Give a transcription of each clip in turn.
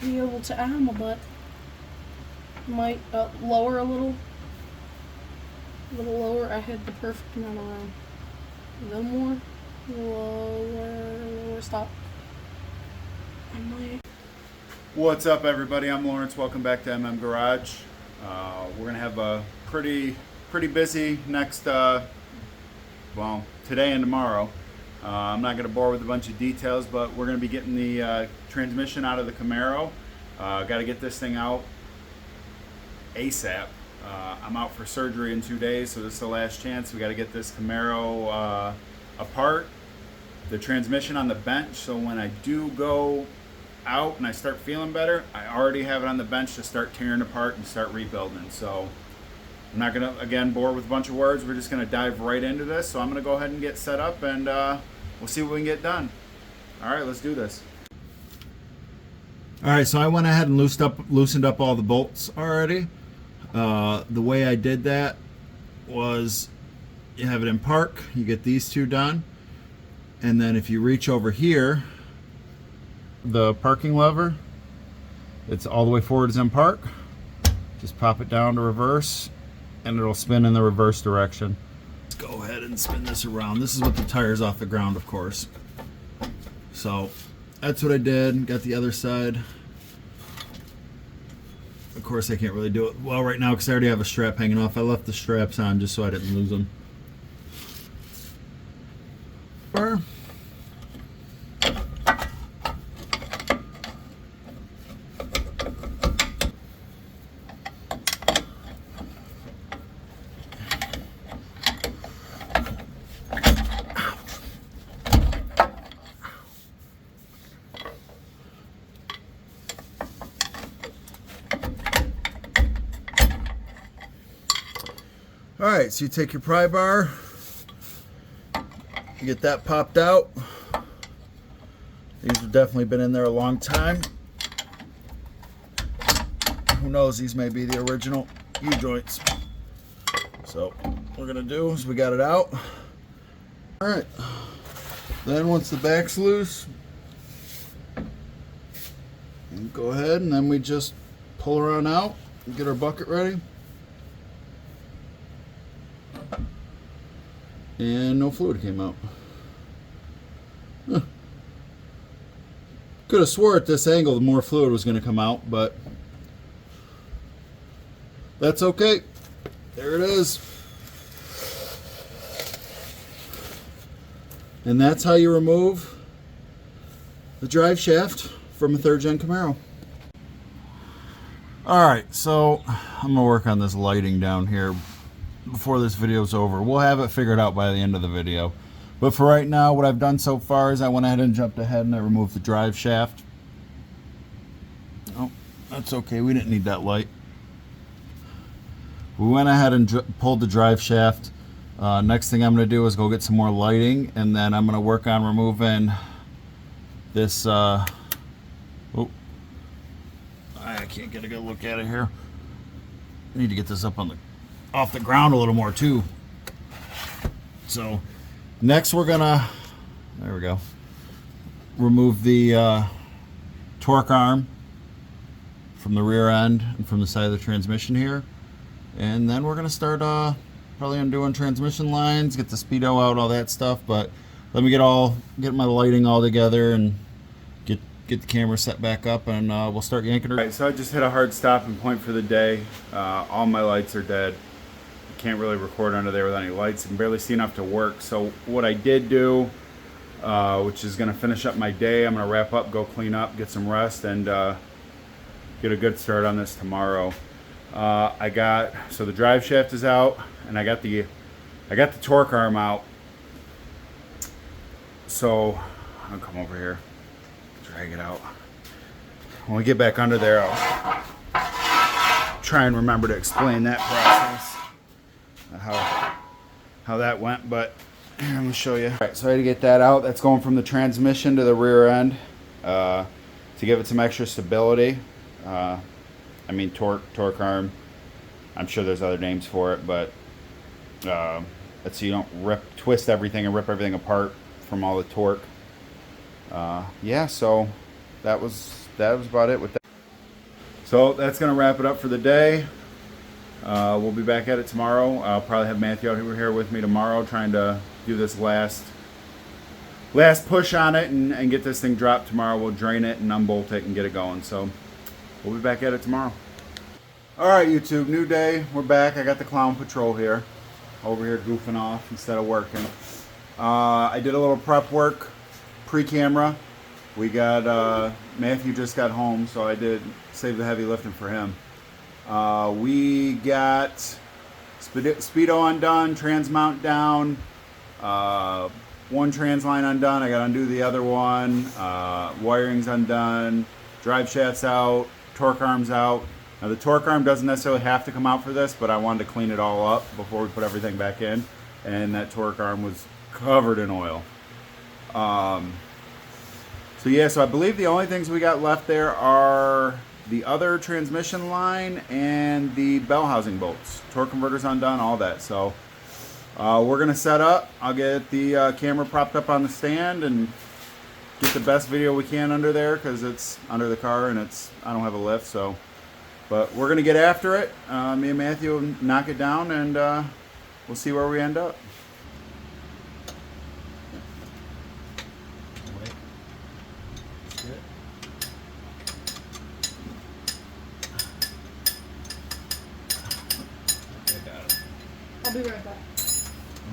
be able to add my butt. Might lower a little lower. I had the perfect amount of room. A little more, lower, stop. I might. What's up, everybody? I'm Lawrence. Welcome back to Garage. We're gonna have a pretty busy next, well, today and tomorrow. I'm not gonna bore with a bunch of details, but we're gonna be getting the transmission out of the Camaro. Got to get this thing out ASAP. I'm out for surgery in 2 days, so this is the last chance. We got to get this Camaro apart, the transmission on the bench, so when I do go out and I start feeling better, I already have it on the bench to start tearing apart and start rebuilding. So I'm not gonna again bore with a bunch of words. We're just gonna dive right into this. So I'm gonna go ahead and get set up, and we'll see what we can get done. All right, let's do this. All right, so I went ahead and loosened up all the bolts already. The way I did that was you have it in park, you get these two done, and then if you reach over here, the parking lever, it's all the way forward is in park. Just pop it down to reverse and it'll spin in the reverse direction. Let's go ahead and spin this around. This is with the tires off the ground, of course. So that's what I did. Got the other side. Of course, I can't really do it well right now because I already have a strap hanging off. I left the straps on just so I didn't lose them. Alright, so you take your pry bar, you get that popped out. These have definitely been in there a long time. Who knows, these may be the original U-joints. So what we're going to do is we got it out. Alright, then once the back's loose, go ahead and then we just pull her on out and get our bucket ready. And no fluid came out. Huh. Could have swore at this angle the more fluid was going to come out, but that's okay. There it is. And that's how you remove the drive shaft from a third-gen Camaro. Alright, so I'm going to work on this lighting down here before this video is over. We'll have it figured out by the end of the video. But for right now, what I've done so far is I went ahead and jumped ahead and I removed the drive shaft. Oh, that's okay. We didn't need that light. We went ahead and pulled the drive shaft. Next thing I'm going to do is go get some more lighting, and then I'm going to work on removing this. Oh, I can't get a good look at it here. I need to get this up on off the ground a little more too. So next we're gonna, there we go, remove the torque arm from the rear end and from the side of the transmission here, and then we're gonna start probably undoing transmission lines, get the speedo out, all that stuff. But let me get my lighting all together and get the camera set back up, and we'll start yanking her. All right, so I just hit a hard stopping point for the day. All my lights are dead. Can't really record under there with any lights and barely see enough to work. So what I did do, which is going to finish up my day, I'm going to wrap up, go clean up, get some rest, and get a good start on this tomorrow. So the drive shaft is out, and I got the torque arm out. So I'll come over here, drag it out. When we get back under there, I'll try and remember to explain that process. How that went, but here, I'm gonna show you. All right, so I had to get that out. That's going from the transmission to the rear end to give it some extra stability. I mean torque arm. I'm sure there's other names for it, but that's so you don't twist everything and rip everything apart from all the torque. Yeah, so that was about it with that. So that's going to wrap it up for the day. We'll be back at it tomorrow. I'll probably have Matthew out here with me tomorrow trying to do this last push on it and get this thing dropped tomorrow. We'll drain it and unbolt it and get it going. So we'll be back at it tomorrow. All right, YouTube, new day. We're back. I got the Clown Patrol here, over here goofing off instead of working. I did a little prep work pre-camera. We got, Matthew just got home, so I did save the heavy lifting for him. We got speedo undone, trans mount down, one trans line undone. I got to undo the other one. Wiring's undone, drive shaft's out, torque arm's out. Now the torque arm doesn't necessarily have to come out for this, but I wanted to clean it all up before we put everything back in. And that torque arm was covered in oil. So yeah, so I believe the only things we got left there are the other transmission line and the bell housing bolts. Torque converters undone, all that. So we're gonna set up. I'll get the camera propped up on the stand and get the best video we can under there because it's under the car and I don't have a lift. So, but we're gonna get after it. Me and Matthew will knock it down and we'll see where we end up. I'll be right back.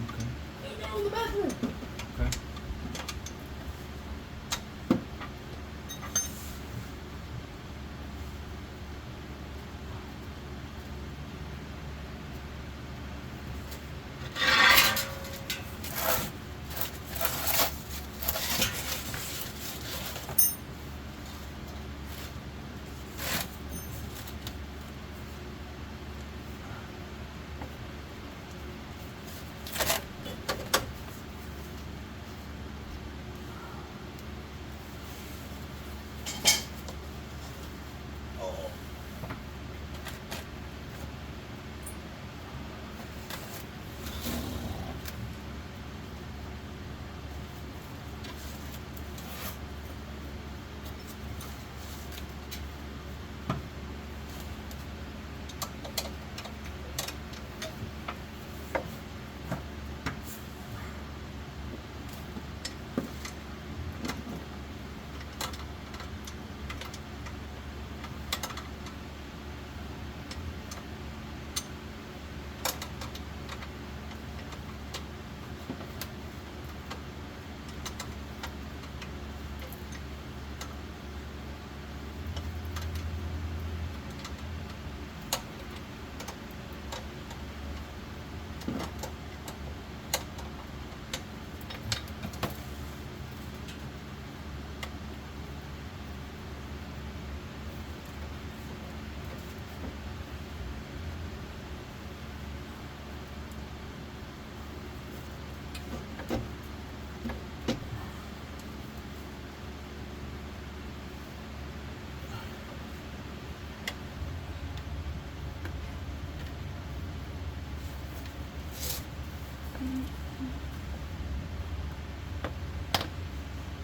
Okay. Hey, go in the bathroom. Okay.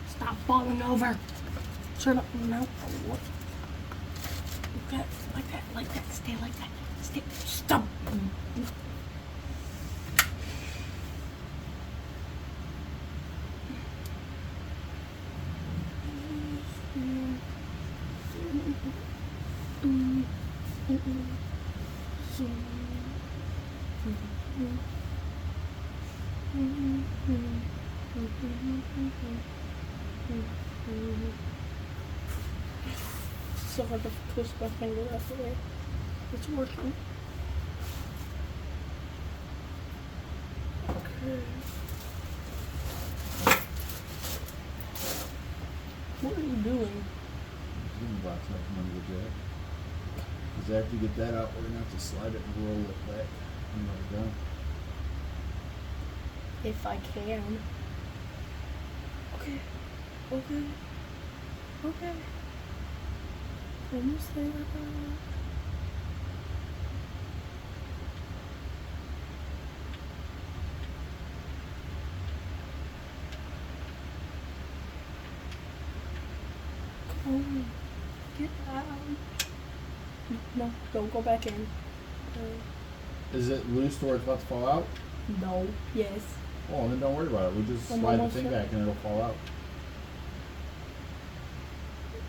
Stop falling over. Turn up. No. Okay, like that, like that. Stay like that. Stay. Stop. So hard to twist my finger out the way. It's working. Okay. What are you doing? Zoom box out from under the jack. Because after you get that out, we're going to have to slide it and roll it back and let it go. If I can. Okay. Okay. Okay. Almost there. Come on. Get out. No, don't go back in. Is it loose to where it's about to fall out? No. Yes. Oh, then don't worry about it. We just I'm slide the almost thing there. back and it'll fall out.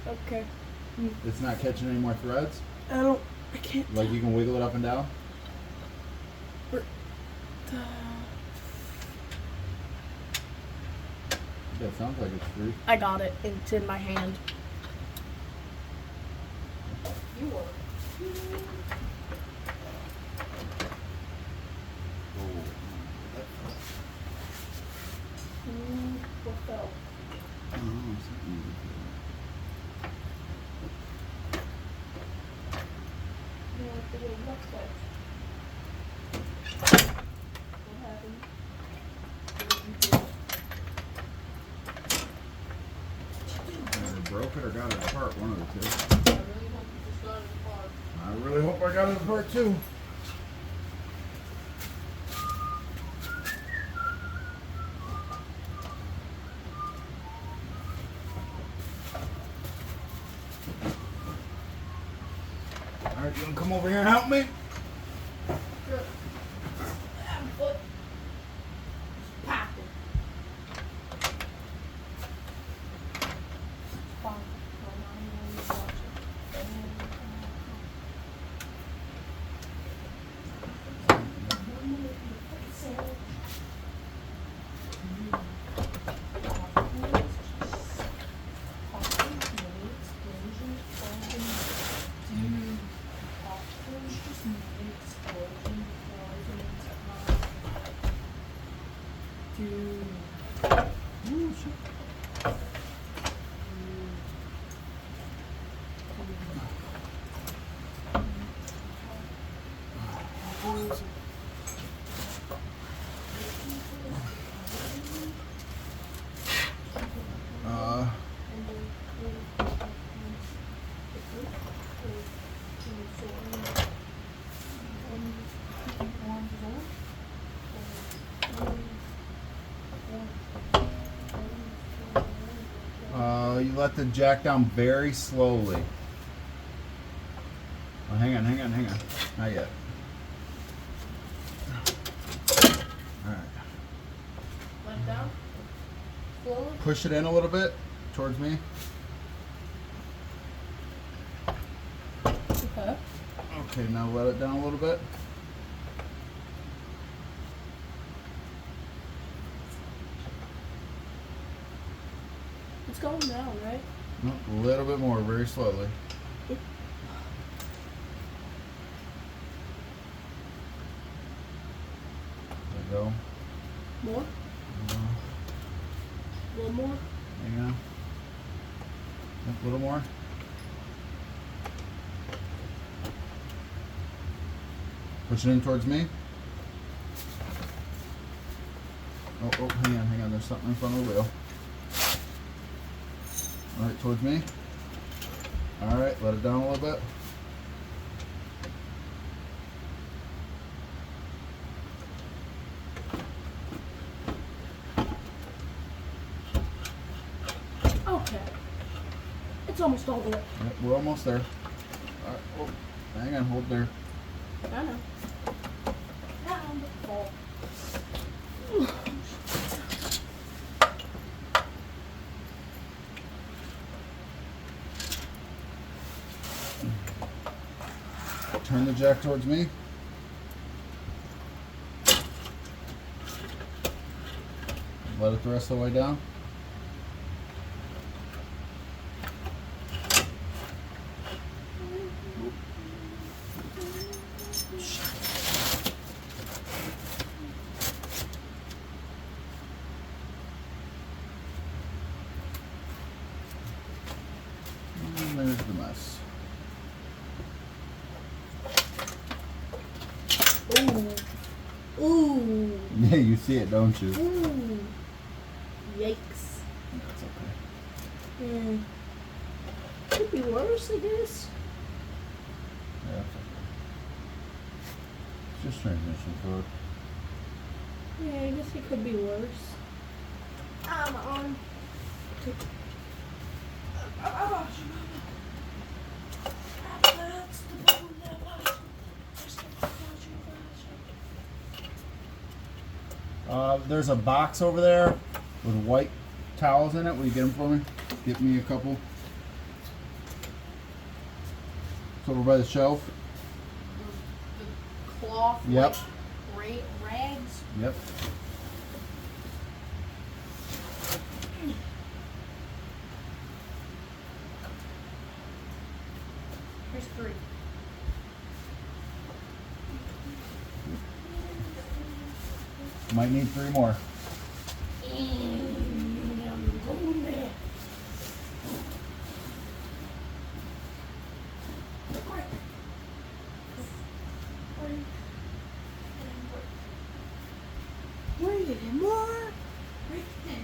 Okay. It's not catching any more threads? I can't. Like you can wiggle it up and down? Yeah, it sounds like it's free. I got it. It's in my hand. You are. What fell? What happened? Either broke it or got it apart, one of the two. I really hope you just got it apart. I really hope I got it apart too. Alright, you wanna come over here and help me? Sure. Foot. Popping. You let the jack down very slowly. Oh, hang on. Not yet. Alright. Let it down. Slowly. Push it in a little bit towards me. Okay. Okay, now let it down a little bit. It's going down, right? No, a little bit more, very slowly. There we go. More? A little more? Hang on. Yep, a little more. Push it in towards me. Oh, hang on. There's something in front of the wheel. Alright, towards me. Alright, let it down a little bit. Okay. It's almost all the way. Yep, we're almost there. Alright, oh, hang on, hold there. I know. Down the fall. Turn the jack towards me. Let it the rest of the way down. And there's the mess. Ooh. Ooh. Yeah, you see it, don't you? Ooh. Yikes. That's okay. Could be worse, I guess. Yeah, that's okay. It's just transmission fluid. Yeah, I guess it could be worse. I'm on. That's the There's a box over there with white towels in it. Will you get them for me? Get me a couple. It's over by the shelf. The cloth. Yep. Rags. Yep. Here's 3. Might need 3 more. Wait, more? Right there.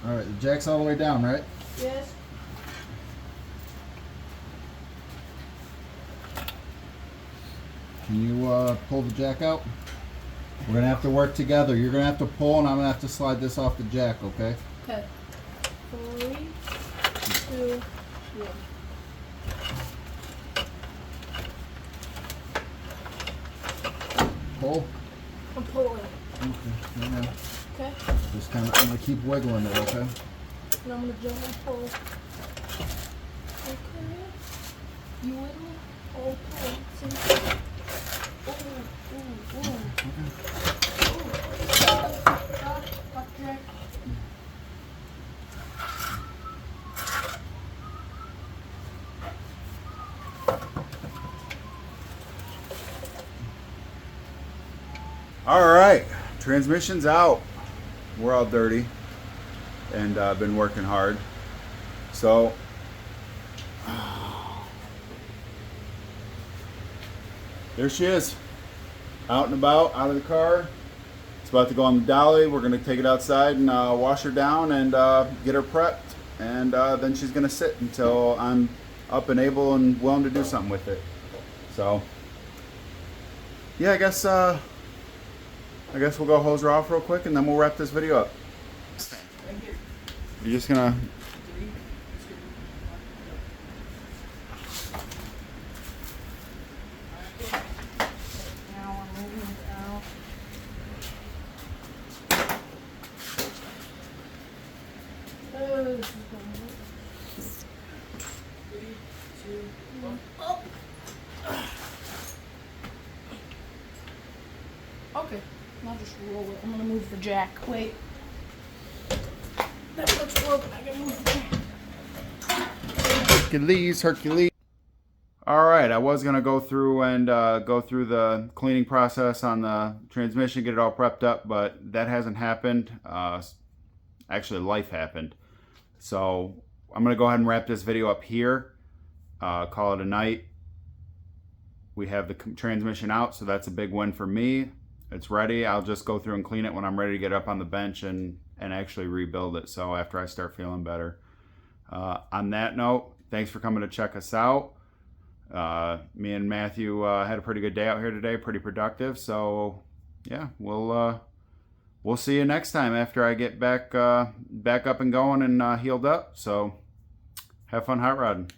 All right, the jack's all the way down, right? Yes. Can you pull the jack out? We're gonna have to work together. You're gonna have to pull, and I'm gonna have to slide this off the jack. Okay? Okay. 3, 2, 1. Pull. I'm pulling. Okay. Right now. Okay. Just kind of. I'm gonna keep wiggling it. Okay. And I'm gonna jump and pull. Okay. You wiggle. Oh, pull. See? Ooh. Up, Jack. All right, transmission's out. We're all dirty and been working hard. So there she is, out and about, out of the car. It's about to go on the dolly. We're gonna take it outside and wash her down and get her prepped, and then she's gonna sit until I'm up and able and willing to do something with it. So yeah, I guess we'll go hose her off real quick and then we'll wrap this video up. You're just gonna. Now we're moving it out. Oh, this is going to work. 3, 2, 1. Oh! Okay, I'll just roll it. I'm gonna move the jack. Wait. That looks broken. I gotta move the jack. Hercules. All right, I was gonna go through and go through the cleaning process on the transmission, get it all prepped up, but that hasn't happened. Actually, life happened. So I'm gonna go ahead and wrap this video up here. Call it a night. We have the transmission out, so that's a big win for me. It's ready. I'll just go through and clean it when I'm ready to get up on the bench and actually rebuild it. So after I start feeling better. On that note, thanks for coming to check us out. Me and Matthew had a pretty good day out here today, pretty productive. So yeah, we'll see you next time after I get back up and going and healed up. So have fun hot rodding.